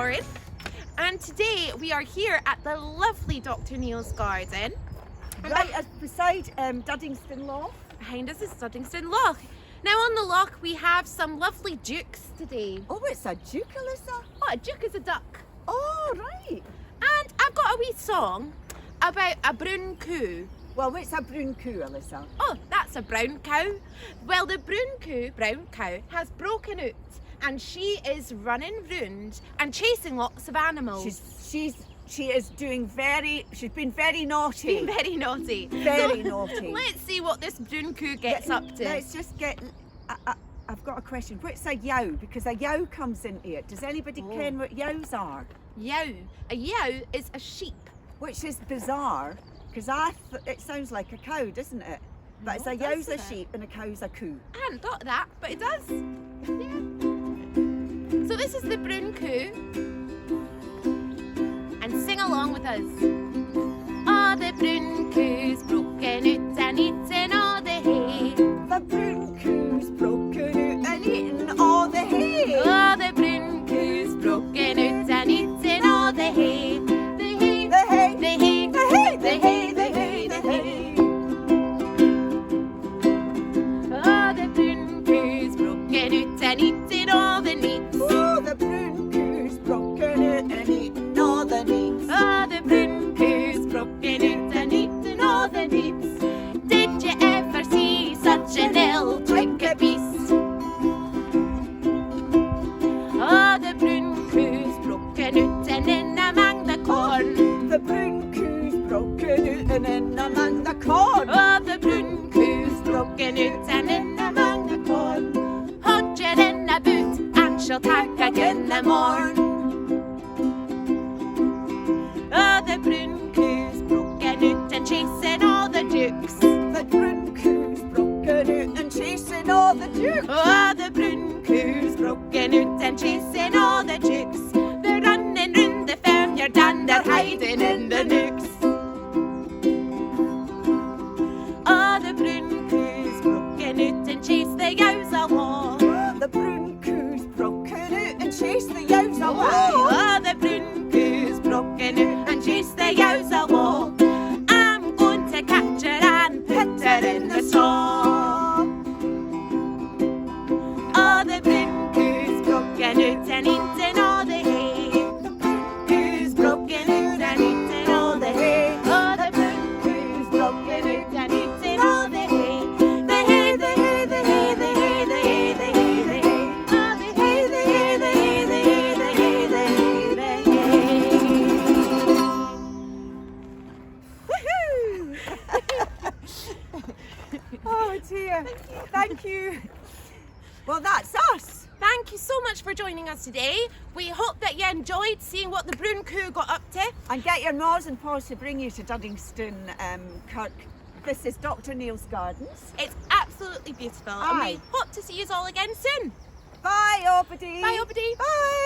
Lauren, and today we are here at the lovely Dr. Neil's garden. Right beside Duddingston Loch. Behind us is Duddingston Loch. Now on the loch we have some lovely dyeuks today. Oh, it's a duke, Alyssa. Oh, a dyuk is a duck. Oh, right. And I've got a wee song about a brown coo. Well, what's a Broon Coo, Alyssa? Oh, that's a brown cow. Well, the brown cow, has broken out and she is running round and chasing lots of animals. She's been very naughty. Been very naughty. Very naughty. Let's see what this brown coo gets up to. Let's just get... I've got a question. What's a yow? Because a yow comes into it. Does anybody ken what yows are? Yow. A yow is a sheep. Which is bizarre, because it sounds like a cow, doesn't it? But it's a yow's a sheep and a cow's a coo. I hadn't thought of that, but it does. Yeah. So this is the brown coo. And sing along with us. Oh, the brown coo's broken out and eaten all the hay. The brown coo's broken out and eaten all the hay. Oh, the brown coo's broken out and eaten all the hay. The hay, the hay, the hay, the hay, the hay, the hay, the hay. Oh, the brown coo's broken out and eaten all the neats. Oh, the brown coo's broken out and eaten all the neats. Oh, the brown coo's broken out and eaten all the neats. Did you ever see such an ill-tricket beast? Oh, the brown coo's broken out and in among the corn. The brown coo's broken out and in among the corn. Oh, the brown coo's broken out and in among the corn. Hold her in a boot and she'll tack again the morn. Oh, the brown coo's broken out and chasing all the dyeuks. The brown coo's broken out and chasing all the dyeuks. Oh, the brown coo's broken out and chasing all the dyeuks. They're running round the farmyard and they're hiding in the nooks. Oh, the brown coo's broken out and chased the yowes away. Oh, the brown coo's broken out and chased the yowes away. Oh, the brown coo's broken out and chased the yowes away. I'm going to catch her and put her in the straw. Oh, the brown coo's broken out and eaten all the hay. The brown coo's broken out and eaten all the hay. Oh, the brown coo's broken out and eaten all the hay. The hay, the hay, the hay, the hay, the hay, the hay, the hay. Oh, the hay, the hay, the hay, the hay, the hay, the hay, the hay. Woohoo! Oh dear. Thank you. Well, that's us. Thank you so much for joining us today. We hope that you enjoyed seeing what the brown coo got up to. And get your maws and paws to bring you to Duddingston Kirk. This is Dr. Neil's Gardens. It's absolutely beautiful. Aye. And we hope to see you all again soon. Bye, awebody. Bye, awebody. Bye.